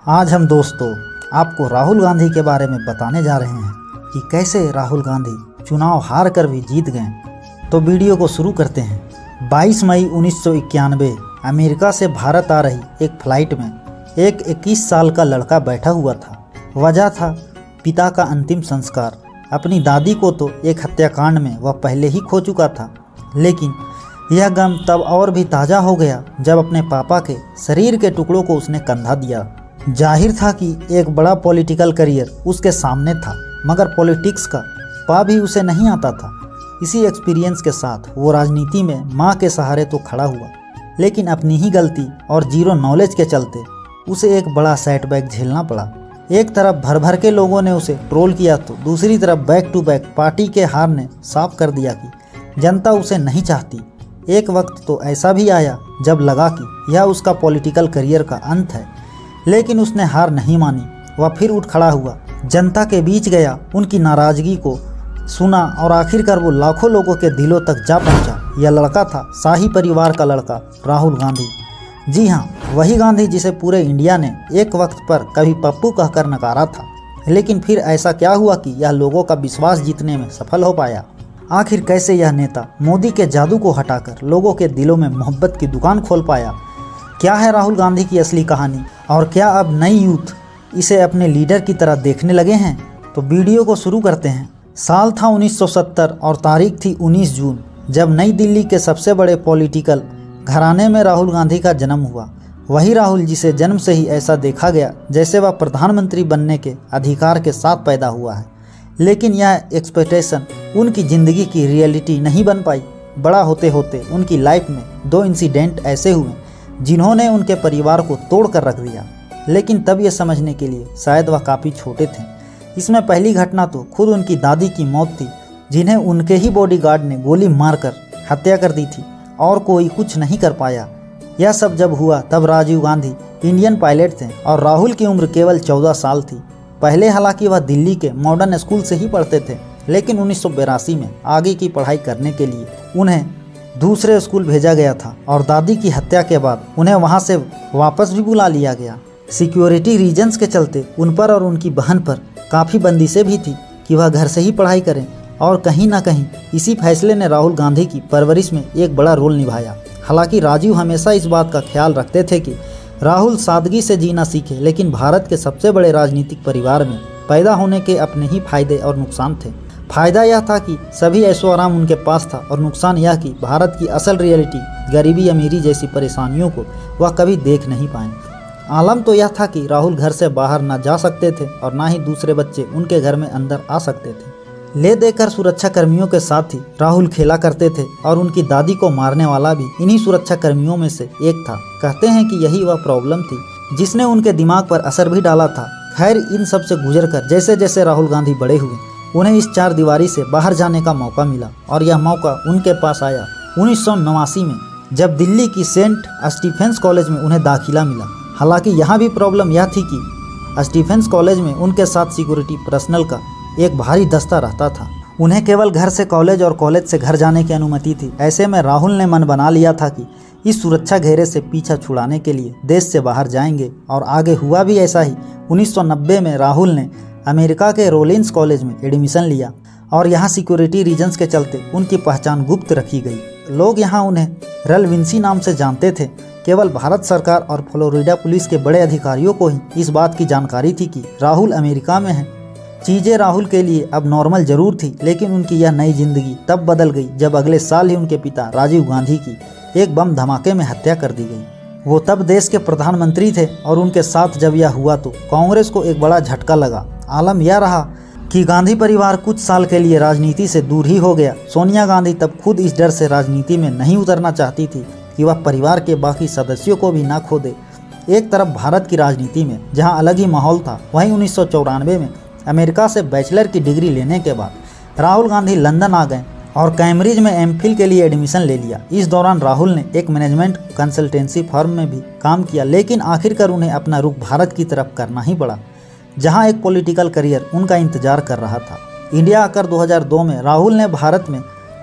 आज हम दोस्तों आपको राहुल गांधी के बारे में बताने जा रहे हैं कि कैसे राहुल गांधी चुनाव हार कर भी जीत गए। तो वीडियो को शुरू करते हैं। 22 मई 1991 अमेरिका से भारत आ रही एक फ्लाइट में एक 21 साल का लड़का बैठा हुआ था। वजह था पिता का अंतिम संस्कार। अपनी दादी को तो एक हत्याकांड में वह पहले ही खो चुका था, लेकिन यह गम तब और भी ताज़ा हो गया जब अपने पापा के शरीर के टुकड़ों को उसने कंधा दिया। जाहिर था कि एक बड़ा पॉलिटिकल करियर उसके सामने था, मगर पॉलिटिक्स का पा भी उसे नहीं आता था। इसी एक्सपीरियंस के साथ वो राजनीति में माँ के सहारे तो खड़ा हुआ, लेकिन अपनी ही गलती और जीरो नॉलेज के चलते उसे एक बड़ा सेटबैक झेलना पड़ा। एक तरफ भर भर के लोगों ने उसे ट्रोल किया तो दूसरी तरफ बैक टू बैक पार्टी के हार ने साफ कर दिया कि जनता उसे नहीं चाहती। एक वक्त तो ऐसा भी आया जब लगा कि यह उसका पॉलिटिकल करियर का अंत है, लेकिन उसने हार नहीं मानी। वह फिर उठ खड़ा हुआ, जनता के बीच गया, उनकी नाराज़गी को सुना और आखिरकार वो लाखों लोगों के दिलों तक जा पहुंचा। यह लड़का था शाही परिवार का लड़का राहुल गांधी। जी हाँ, वही गांधी जिसे पूरे इंडिया ने एक वक्त पर कभी पप्पू कहकर नकारा था, लेकिन फिर ऐसा क्या हुआ कि यह लोगों का विश्वास जीतने में सफल हो पाया। आखिर कैसे यह नेता मोदी के जादू को हटाकर लोगों के दिलों में मोहब्बत की दुकान खोल पाया। क्या है राहुल गांधी की असली कहानी, और क्या अब नई यूथ इसे अपने लीडर की तरह देखने लगे हैं। तो वीडियो को शुरू करते हैं। साल था 1970 और तारीख थी 19 जून, जब नई दिल्ली के सबसे बड़े पॉलिटिकल घराने में राहुल गांधी का जन्म हुआ। वही राहुल जिसे जन्म से ही ऐसा देखा गया जैसे वह प्रधानमंत्री बनने के अधिकार के साथ पैदा हुआ है, लेकिन यह एक्सपेक्टेशन उनकी ज़िंदगी की रियलिटी नहीं बन पाई। बड़ा होते होते उनकी लाइफ में दो इंसिडेंट ऐसे हुए जिन्होंने उनके परिवार को तोड़ कर रख दिया, लेकिन तब ये समझने के लिए शायद वह काफ़ी छोटे थे। इसमें पहली घटना तो खुद उनकी दादी की मौत थी, जिन्हें उनके ही बॉडीगार्ड ने गोली मारकर हत्या कर दी थी और कोई कुछ नहीं कर पाया। यह सब जब हुआ तब राजीव गांधी इंडियन पायलट थे और राहुल की उम्र केवल 14 साल थी। पहले हालांकि वह दिल्ली के मॉडर्न स्कूल से ही पढ़ते थे, लेकिन 1982 में आगे की पढ़ाई करने के लिए उन्हें दूसरे स्कूल भेजा गया था और दादी की हत्या के बाद उन्हें वहां से वापस भी बुला लिया गया। सिक्योरिटी रीजन्स के चलते उन पर और उनकी बहन पर काफ़ी बंदिशें भी थी कि वह घर से ही पढ़ाई करें, और कहीं ना कहीं इसी फैसले ने राहुल गांधी की परवरिश में एक बड़ा रोल निभाया। हालांकि राजीव हमेशा इस बात का ख्याल रखते थे कि राहुल सादगी से जीना सीखे, लेकिन भारत के सबसे बड़े राजनीतिक परिवार में पैदा होने के अपने ही फायदे और नुकसान थे। फायदा यह था कि सभी ऐशो आराम उनके पास था, और नुकसान यह कि भारत की असल रियलिटी गरीबी अमीरी जैसी परेशानियों को वह कभी देख नहीं पाए। आलम तो यह था कि राहुल घर से बाहर ना जा सकते थे और ना ही दूसरे बच्चे उनके घर में अंदर आ सकते थे। ले देकर सुरक्षा कर्मियों के साथ ही राहुल खेला करते थे, और उनकी दादी को मारने वाला भी इन्हीं सुरक्षा कर्मियों में से एक था। कहते हैं कि यही वह प्रॉब्लम थी जिसने उनके दिमाग पर असर भी डाला था। खैर, इन सब से गुजर कर जैसे जैसे राहुल गांधी बड़े हुए, उन्हें इस चार दीवारी से बाहर जाने का मौका मिला, और यह मौका उनके पास आया 1989 में, जब दिल्ली की सेंट स्टीफेंस कॉलेज में उन्हें दाखिला मिला। हालांकि यहाँ भी प्रॉब्लम यह थी कि स्टीफेंस कॉलेज में उनके साथ सिक्योरिटी पर्सनल का एक भारी दस्ता रहता था। उन्हें केवल घर से कॉलेज और कॉलेज से घर जाने की अनुमति थी। ऐसे में राहुल ने मन बना लिया था कि इस सुरक्षा घेरे से पीछा छुड़ाने के लिए देश से बाहर जाएंगे, और आगे हुआ भी ऐसा ही। 1990 में राहुल ने अमेरिका के रोलिंस कॉलेज में एडमिशन लिया, और यहाँ सिक्योरिटी रीजन्स के चलते उनकी पहचान गुप्त रखी गई। लोग यहाँ उन्हें रलविंसी नाम से जानते थे। केवल भारत सरकार और फ्लोरिडा पुलिस के बड़े अधिकारियों को ही इस बात की जानकारी थी कि राहुल अमेरिका में हैं। चीज़ें राहुल के लिए अब नॉर्मल जरूर थी, लेकिन उनकी यह नई जिंदगी तब बदल गई जब अगले साल ही उनके पिता राजीव गांधी की एक बम धमाके में हत्या कर दी गई। वो तब देश के प्रधानमंत्री थे, और उनके साथ जब यह हुआ तो कांग्रेस को एक बड़ा झटका लगा। आलम यह रहा कि गांधी परिवार कुछ साल के लिए राजनीति से दूर ही हो गया। सोनिया गांधी तब खुद इस डर से राजनीति में नहीं उतरना चाहती थी कि वह परिवार के बाकी सदस्यों को भी ना खो दे। एक तरफ भारत की राजनीति में जहां अलग ही माहौल था, वहीं 1994 में अमेरिका से बैचलर की डिग्री लेने के बाद राहुल गांधी लंदन आ गए और कैम्ब्रिज में एमफिल के लिए एडमिशन ले लिया। इस दौरान राहुल ने एक मैनेजमेंट कंसल्टेंसी फर्म में भी काम किया, लेकिन आखिरकार उन्हें अपना रुख भारत की तरफ करना ही पड़ा, जहां एक पॉलिटिकल करियर उनका इंतजार कर रहा था। इंडिया आकर 2002 में राहुल ने भारत में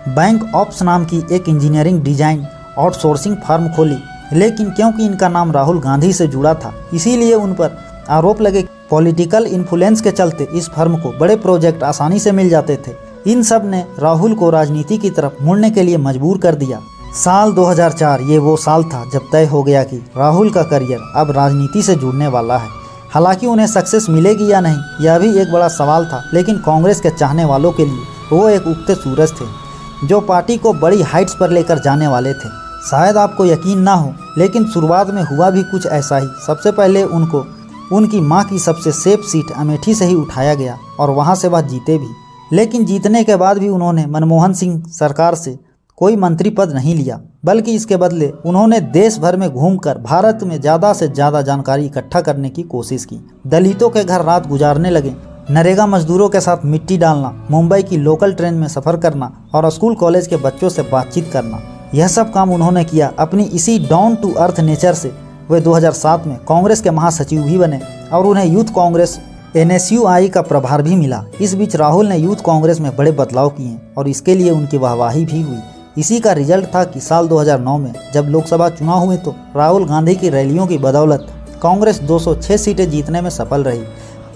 बैंक ऑप्स नाम की एक इंजीनियरिंग डिजाइन आउटसोर्सिंग फर्म खोली, लेकिन क्योंकि इनका नाम राहुल गांधी से जुड़ा था, इसीलिए उन पर आरोप लगे पॉलिटिकल इन्फ्लुएंस के चलते इस फर्म को बड़े प्रोजेक्ट आसानी से मिल जाते थे। इन सब ने राहुल को राजनीति की तरफ मुड़ने के लिए मजबूर कर दिया। साल 2004 ये वो साल था जब तय हो गया कि राहुल का करियर अब राजनीति से जुड़ने वाला है। हालांकि उन्हें सक्सेस मिलेगी या नहीं यह भी एक बड़ा सवाल था, लेकिन कांग्रेस के चाहने वालों के लिए वो एक उगते सूरज थे जो पार्टी को बड़ी हाइट्स पर लेकर जाने वाले थे। शायद आपको यकीन ना हो, लेकिन शुरुआत में हुआ भी कुछ ऐसा ही। सबसे पहले उनको उनकी मां की सबसे सेफ सीट अमेठी से ही उठाया गया और वहां से वह जीते भी। लेकिन जीतने के बाद भी उन्होंने मनमोहन सिंह सरकार से कोई मंत्री पद नहीं लिया, बल्कि इसके बदले उन्होंने देश भर में घूमकर भारत में ज़्यादा से ज़्यादा जानकारी इकट्ठा करने की कोशिश की। दलितों के घर रात गुजारने लगे, नरेगा मजदूरों के साथ मिट्टी डालना, मुंबई की लोकल ट्रेन में सफ़र करना और स्कूल कॉलेज के बच्चों से बातचीत करना, यह सब काम उन्होंने किया। अपनी इसी डाउन टू अर्थ नेचर से वे 2007 में कांग्रेस के महासचिव भी बने और उन्हें यूथ कांग्रेस NSUI का प्रभार भी मिला। इस बीच राहुल ने यूथ कांग्रेस में बड़े बदलाव किए और इसके लिए उनकी वाहवाही भी हुई। इसी का रिजल्ट था कि साल 2009 में जब लोकसभा चुनाव हुए तो राहुल गांधी की रैलियों की बदौलत कांग्रेस 206 सीटें जीतने में सफल रही।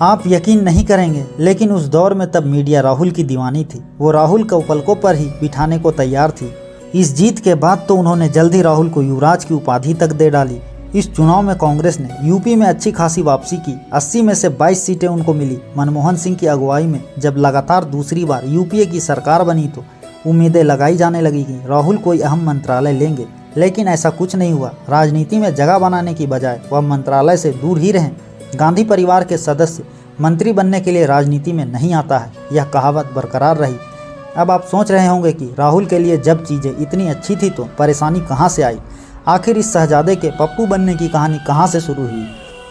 आप यकीन नहीं करेंगे, लेकिन उस दौर में तब मीडिया राहुल की दीवानी थी। वो राहुल को पलकों पर ही बिठाने को तैयार थी। इस जीत के बाद तो उन्होंने जल्द ही राहुल को युवराज की उपाधि तक दे डाली। इस चुनाव में कांग्रेस ने यूपी में अच्छी खासी वापसी की। 80 में से 22 सीटें उनको मिली। मनमोहन सिंह की अगुवाई में जब लगातार दूसरी बार यूपीए की सरकार बनी तो उम्मीदें लगाई जाने लगी कि राहुल कोई अहम मंत्रालय लेंगे, लेकिन ऐसा कुछ नहीं हुआ। राजनीति में जगह बनाने की बजाय वह मंत्रालय से दूर ही रहें। गांधी परिवार के सदस्य मंत्री बनने के लिए राजनीति में नहीं आता है, यह कहावत बरकरार रही। अब आप सोच रहे होंगे कि राहुल के लिए जब चीज़ें इतनी अच्छी थी तो परेशानी कहाँ से आई। आखिर इस शहजादे के पप्पू बनने की कहानी कहाँ से शुरू हुई।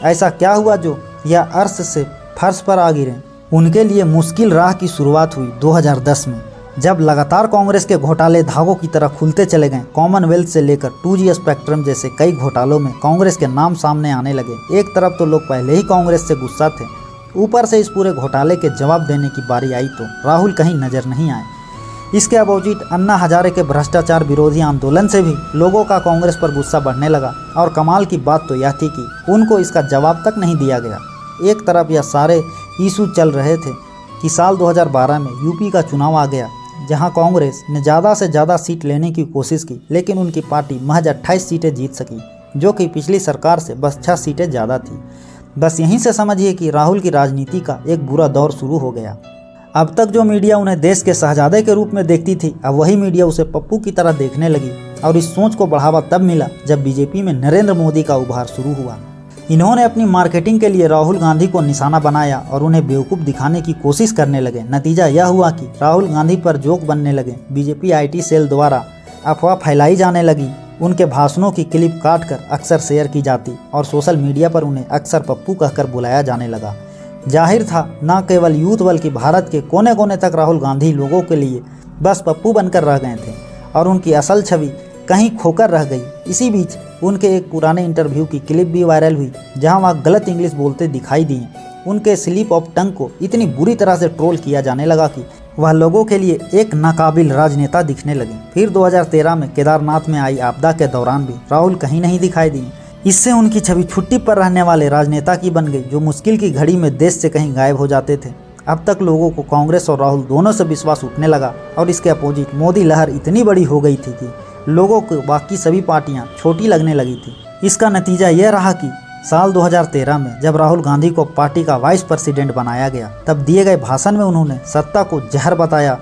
ऐसा क्या हुआ जो यह अर्श से फर्श पर आ गिरे। उनके लिए मुश्किल राह की शुरुआत हुई 2010 में, जब लगातार कांग्रेस के घोटाले धागों की तरह खुलते चले गए। कॉमनवेल्थ से लेकर 2G स्पेक्ट्रम जैसे कई घोटालों में कांग्रेस के नाम सामने आने लगे। एक तरफ तो लोग पहले ही कांग्रेस से गुस्सा थे, ऊपर से इस पूरे घोटाले के जवाब देने की बारी आई तो राहुल कहीं नजर नहीं आए। इसके अपोजिट अन्ना हजारे के भ्रष्टाचार विरोधी आंदोलन से भी लोगों का कांग्रेस पर गुस्सा बढ़ने लगा। और कमाल की बात तो यह थी कि उनको इसका जवाब तक नहीं दिया गया। एक तरफ यह सारे इशू चल रहे थे कि साल 2012 में यूपी का चुनाव आ गया, जहां कांग्रेस ने ज़्यादा से ज़्यादा सीट लेने की कोशिश की, लेकिन उनकी पार्टी महज 28 सीटें जीत सकी, जो कि पिछली सरकार से बस 6 सीटें ज़्यादा थी। बस यहीं से समझिए कि राहुल की राजनीति का एक बुरा दौर शुरू हो गया। अब तक जो मीडिया उन्हें देश के शहजादे के रूप में देखती थी, अब वही मीडिया उसे पप्पू की तरह देखने लगी। और इस सोच को बढ़ावा तब मिला जब बीजेपी में नरेंद्र मोदी का उभार शुरू हुआ। इन्होंने अपनी मार्केटिंग के लिए राहुल गांधी को निशाना बनाया और उन्हें बेवकूफ़ दिखाने की कोशिश करने लगे। नतीजा यह हुआ कि राहुल गांधी पर जोक बनने लगे। बीजेपी IT सेल द्वारा अफवाह फैलाई जाने लगी। उनके भाषणों की क्लिप काटकर अक्सर शेयर की जाती और सोशल मीडिया पर उन्हें अक्सर पप्पू कहकर बुलाया जाने लगा। जाहिर था न केवल यूथ बल्कि भारत के कोने कोने तक राहुल गांधी लोगों के लिए बस पप्पू बनकर रह गए थे और उनकी असल छवि कहीं खोकर रह गई। इसी बीच उनके एक पुराने इंटरव्यू की क्लिप भी वायरल हुई, जहां वह गलत इंग्लिश बोलते दिखाई दिए। उनके स्लिप ऑफ टंग को इतनी बुरी तरह से ट्रोल किया जाने लगा कि वह लोगों के लिए एक नाकाबिल राजनेता दिखने लगे। फिर 2013 में केदारनाथ में आई आपदा के दौरान भी राहुल कहीं नहीं दिखाई दिए। इससे उनकी छवि छुट्टी पर रहने वाले राजनेता की बन गई, जो मुश्किल की घड़ी में देश से कहीं गायब हो जाते थे। अब तक लोगों को कांग्रेस और राहुल दोनों से विश्वास उठने लगा और इसके अपोजिट मोदी लहर इतनी बड़ी हो गई थी कि लोगों को बाकी सभी पार्टियां छोटी लगने लगी थी। इसका नतीजा यह रहा कि साल 2013 में जब राहुल गांधी को पार्टी का वाइस प्रेसिडेंट बनाया गया, तब दिए गए भाषण में उन्होंने सत्ता को जहर बताया।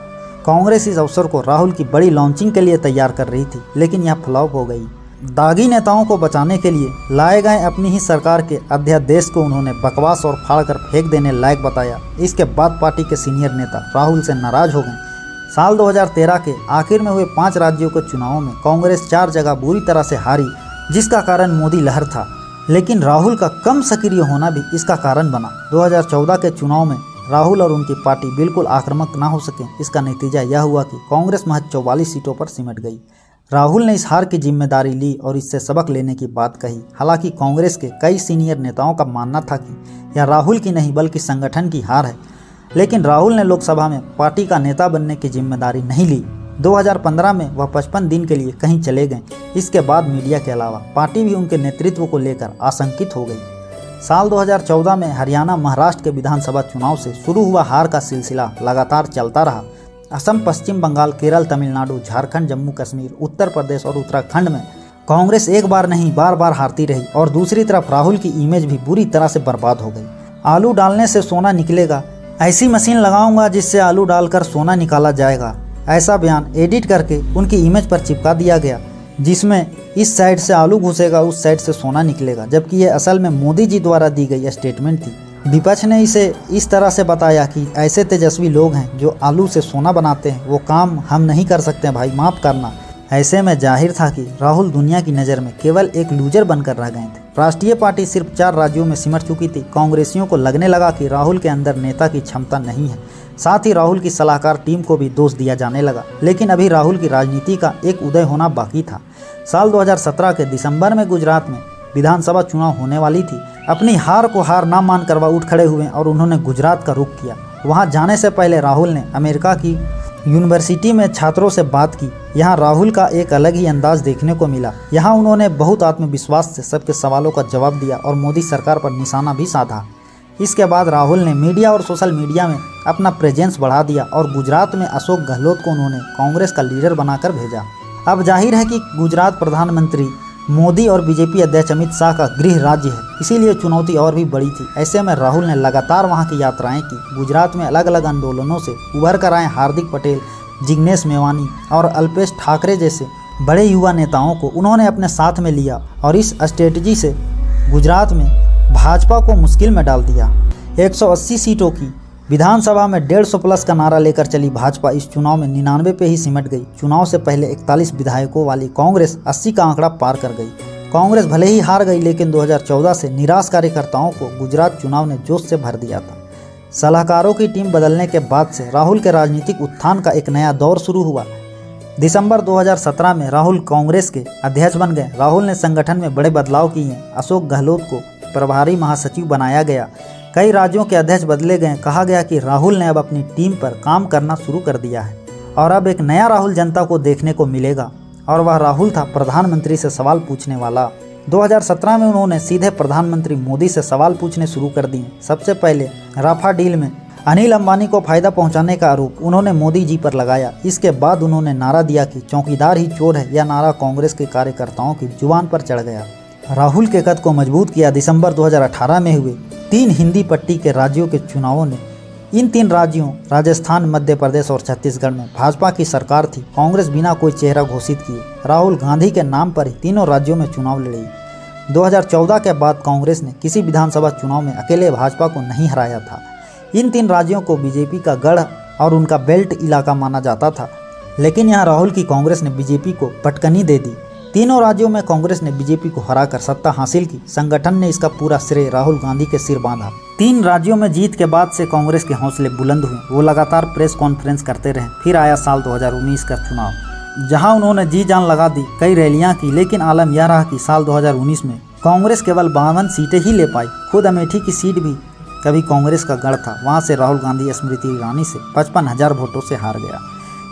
कांग्रेस इस अवसर को राहुल की बड़ी लॉन्चिंग के लिए तैयार कर रही थी, लेकिन यह फ्लॉप हो गई। दागी नेताओं को बचाने के लिए लाए गए अपनी ही सरकार के अध्यादेश को उन्होंने बकवास और फाड़कर फेंक देने लायक बताया। इसके बाद पार्टी के सीनियर नेता राहुल से नाराज हो गए। साल 2013 के आखिर में हुए 5 राज्यों के चुनावों में कांग्रेस 4 जगह बुरी तरह से हारी, जिसका कारण मोदी लहर था। लेकिन राहुल का कम सक्रिय होना भी इसका कारण बना। 2014 के चुनाव में राहुल और उनकी पार्टी बिल्कुल आक्रामक ना हो सके। इसका नतीजा यह हुआ कि कांग्रेस महज 44 सीटों पर सिमट गई। राहुल ने इस हार की जिम्मेदारी ली और इससे सबक लेने की बात कही। हालांकि कांग्रेस के कई सीनियर नेताओं का मानना था कि यह राहुल की नहीं बल्कि संगठन की हार है, लेकिन राहुल ने लोकसभा में पार्टी का नेता बनने की जिम्मेदारी नहीं ली। 2015 में वह 55 दिन के लिए कहीं चले गए। इसके बाद मीडिया के अलावा पार्टी भी उनके नेतृत्व को लेकर आशंकित हो गई। साल 2014 में हरियाणा महाराष्ट्र के विधानसभा चुनाव से शुरू हुआ हार का सिलसिला लगातार चलता रहा। असम, पश्चिम बंगाल, केरल, तमिलनाडु, झारखंड, जम्मू कश्मीर, उत्तर प्रदेश और उत्तराखंड में कांग्रेस एक बार नहीं बार बार हारती रही और दूसरी तरफ राहुल की इमेज भी बुरी तरह से बर्बाद हो गई। आलू डालने से सोना निकलेगा, ऐसी मशीन लगाऊंगा जिससे आलू डालकर सोना निकाला जाएगा, ऐसा बयान एडिट करके उनकी इमेज पर चिपका दिया गया, जिसमें इस साइड से आलू घुसेगा, उस साइड से सोना निकलेगा, जबकि ये असल में मोदी जी द्वारा दी गई स्टेटमेंट थी। विपक्ष ने इसे इस तरह से बताया कि ऐसे तेजस्वी लोग हैं जो आलू से सोना बनाते हैं, वो काम हम नहीं कर सकते भाई, माफ़ करना। ऐसे में जाहिर था कि राहुल दुनिया की नज़र में केवल एक लूजर बनकर रह गए थे। राष्ट्रीय पार्टी सिर्फ 4 राज्यों में सिमट चुकी थी। कांग्रेसियों को लगने लगा कि राहुल के अंदर नेता की क्षमता नहीं है। साथ ही राहुल की सलाहकार टीम को भी दोष दिया जाने लगा। लेकिन अभी राहुल की राजनीति का एक उदय होना बाकी था। साल 2017 के दिसंबर में गुजरात में विधानसभा चुनाव होने वाली थी। अपनी हार को हार ना मानकर वह उठ खड़े हुए और उन्होंने गुजरात का रुख किया। वहां जाने से पहले राहुल ने अमेरिका की यूनिवर्सिटी में छात्रों से बात की। यहाँ राहुल का एक अलग ही अंदाज देखने को मिला। यहाँ उन्होंने बहुत आत्मविश्वास से सबके सवालों का जवाब दिया और मोदी सरकार पर निशाना भी साधा। इसके बाद राहुल ने मीडिया और सोशल मीडिया में अपना प्रेजेंस बढ़ा दिया और गुजरात में अशोक गहलोत को उन्होंने कांग्रेस का लीडर बनाकर भेजा। अब जाहिर है कि गुजरात प्रधानमंत्री मोदी और बीजेपी अध्यक्ष अमित शाह का गृह राज्य है, इसीलिए चुनौती और भी बड़ी थी। ऐसे में राहुल ने लगातार वहां की यात्राएं की। गुजरात में अलग अलग आंदोलनों से उभर कर आए हार्दिक पटेल, जिग्नेश मेवानी और अल्पेश ठाकरे जैसे बड़े युवा नेताओं को उन्होंने अपने साथ में लिया और इस स्ट्रेटजी से गुजरात में भाजपा को मुश्किल में डाल दिया। 180 सीटों की विधानसभा में 150 प्लस का नारा लेकर चली भाजपा इस चुनाव में 99 पे ही सिमट गई। चुनाव से पहले 41 विधायकों वाली कांग्रेस 80 का आंकड़ा पार कर गई। कांग्रेस भले ही हार गई, लेकिन 2014 से निराश कार्यकर्ताओं को गुजरात चुनाव ने जोश से भर दिया था। सलाहकारों की टीम बदलने के बाद से राहुल के राजनीतिक उत्थान का एक नया दौर शुरू हुआ। दिसंबर 2017 में राहुल कांग्रेस के अध्यक्ष बन गए। राहुल ने संगठन में बड़े बदलाव किए। अशोक गहलोत को प्रभारी महासचिव बनाया गया। कई राज्यों के अध्यक्ष बदले गए। कहा गया कि राहुल ने अब अपनी टीम पर काम करना शुरू कर दिया है और अब एक नया राहुल जनता को देखने को मिलेगा और वह राहुल था प्रधानमंत्री से सवाल पूछने वाला। 2017 में उन्होंने सीधे प्रधानमंत्री मोदी से सवाल पूछने शुरू कर दिए। सबसे पहले राफा डील में अनिल अंबानी को फायदा पहुंचाने का आरोप उन्होंने मोदी जी पर लगाया। इसके बाद उन्होंने नारा दिया कि चौकीदार ही चोर है। यह नारा कांग्रेस के कार्यकर्ताओं की जुबान पर चढ़ गया। राहुल के कद को मजबूत किया। दिसंबर 2018 में हुए 3 हिंदी पट्टी के राज्यों के चुनावों ने इन 3 राज्यों राजस्थान, मध्य प्रदेश और छत्तीसगढ़ में भाजपा की सरकार थी। कांग्रेस बिना कोई चेहरा घोषित किए राहुल गांधी के नाम पर ही तीनों राज्यों में चुनाव लड़ी। 2014 के बाद कांग्रेस ने किसी विधानसभा चुनाव में अकेले भाजपा को नहीं हराया था। इन 3 राज्यों को बीजेपी का गढ़ और उनका बेल्ट इलाका माना जाता था, लेकिन यहाँ राहुल की कांग्रेस ने बीजेपी को पटकनी दे दी। तीनों राज्यों में कांग्रेस ने बीजेपी को हराकर सत्ता हासिल की। संगठन ने इसका पूरा श्रेय राहुल गांधी के सिर बांधा। 3 राज्यों में जीत के बाद से कांग्रेस के हौसले बुलंद हुए। वो लगातार प्रेस कॉन्फ्रेंस करते रहे। फिर आया साल 2019 का चुनाव, जहां उन्होंने जी जान लगा दी, कई रैलियां की, लेकिन आलम यह रहा कि साल 2019 में कांग्रेस केवल 52 सीटें ही ले पाई। खुद अमेठी की सीट भी कभी कांग्रेस का गढ़ था, वहाँ से राहुल गांधी स्मृति ईरानी से 55,000 वोटों से हार गया।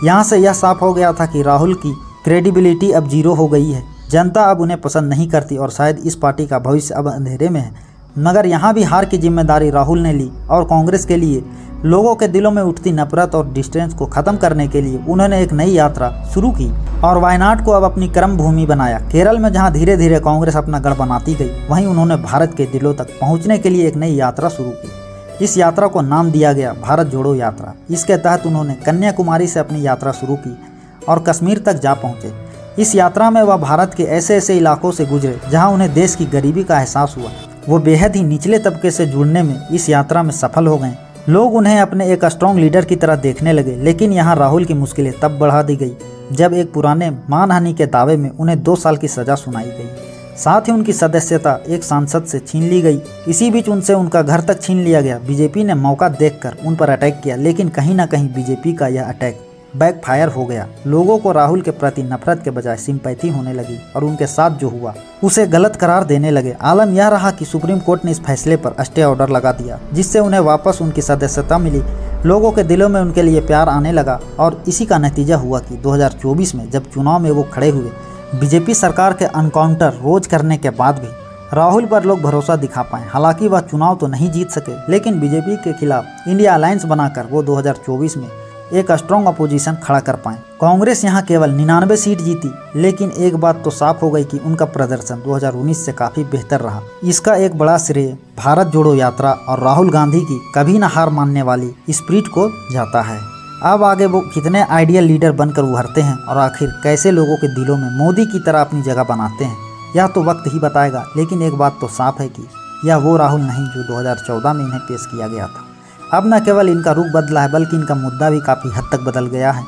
यहाँ से यह साफ हो गया था कि राहुल की क्रेडिबिलिटी अब 0 हो गई है। जनता अब उन्हें पसंद नहीं करती और शायद इस पार्टी का भविष्य अब अंधेरे में है। मगर यहाँ भी हार की जिम्मेदारी राहुल ने ली और कांग्रेस के लिए लोगों के दिलों में उठती नफरत और डिस्टेंस को खत्म करने के लिए उन्होंने एक नई यात्रा शुरू की और वायनाड को अब अपनी कर्म भूमि बनाया। केरल में जहाँ धीरे धीरे कांग्रेस अपना गढ़ बनाती गई, वहीं उन्होंने भारत के दिलों तक पहुँचने के लिए एक नई यात्रा शुरू की। इस यात्रा को नाम दिया गया भारत जोड़ो यात्रा। इसके तहत उन्होंने कन्याकुमारी से अपनी यात्रा शुरू की और कश्मीर तक जा पहुँचे। इस यात्रा में वह भारत के ऐसे ऐसे इलाकों से गुजरे जहां उन्हें देश की गरीबी का एहसास हुआ। वो बेहद ही निचले तबके से जुड़ने में इस यात्रा में सफल हो गए। लोग उन्हें अपने एक स्ट्रॉन्ग लीडर की तरह देखने लगे। लेकिन यहाँ राहुल की मुश्किलें तब बढ़ा दी गई जब एक पुराने मानहानि के दावे में उन्हें 2 साल की सजा सुनाई गई। साथ ही उनकी सदस्यता एक सांसद से छीन ली गई। इसी बीच उनसे उनका घर तक छीन लिया गया। बीजेपी ने मौका देखकर उन पर अटैक किया, लेकिन कहीं ना कहीं बीजेपी का यह अटैक बैकफायर हो गया। लोगों को राहुल के प्रति नफरत के बजाय सिंपैथी होने लगी और उनके साथ जो हुआ उसे गलत करार देने लगे। आलम यह रहा कि सुप्रीम कोर्ट ने इस फैसले पर स्टे ऑर्डर लगा दिया, जिससे उन्हें वापस उनकी सदस्यता मिली। लोगों के दिलों में उनके लिए प्यार आने लगा और इसी का नतीजा हुआ कि 2024 में जब चुनाव में वो खड़े हुए, बीजेपी सरकार के अनकाउंटर रोज करने के बाद भी राहुल पर लोग भरोसा दिखा पाए। हालांकि वह चुनाव तो नहीं जीत सके, लेकिन बीजेपी के खिलाफ इंडिया अलायंस बनाकर वो 2024 में एक स्ट्रॉन्ग अपोजिशन खड़ा कर पाए। कांग्रेस यहाँ केवल 99 सीट जीती, लेकिन एक बात तो साफ हो गई कि उनका प्रदर्शन 2019 से काफी बेहतर रहा। इसका एक बड़ा श्रेय भारत जोड़ो यात्रा और राहुल गांधी की कभी न हार मानने वाली स्पिरिट को जाता है। अब आगे वो कितने आइडियल लीडर बनकर उभरते हैं और आखिर कैसे लोगों के दिलों में मोदी की तरह अपनी जगह बनाते हैं, यह तो वक्त ही बताएगा। लेकिन एक बात तो साफ है कि यह वो राहुल नहीं जो 2014 में इन्हें पेश किया गया था। अब न केवल इनका रूप बदला है, बल्कि इनका मुद्दा भी काफ़ी हद तक बदल गया है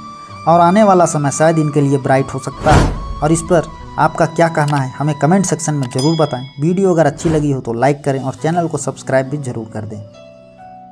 और आने वाला समय शायद इनके लिए ब्राइट हो सकता है। और इस पर आपका क्या कहना है, हमें कमेंट सेक्शन में ज़रूर बताएं। वीडियो अगर अच्छी लगी हो तो लाइक करें और चैनल को सब्सक्राइब भी ज़रूर कर दें।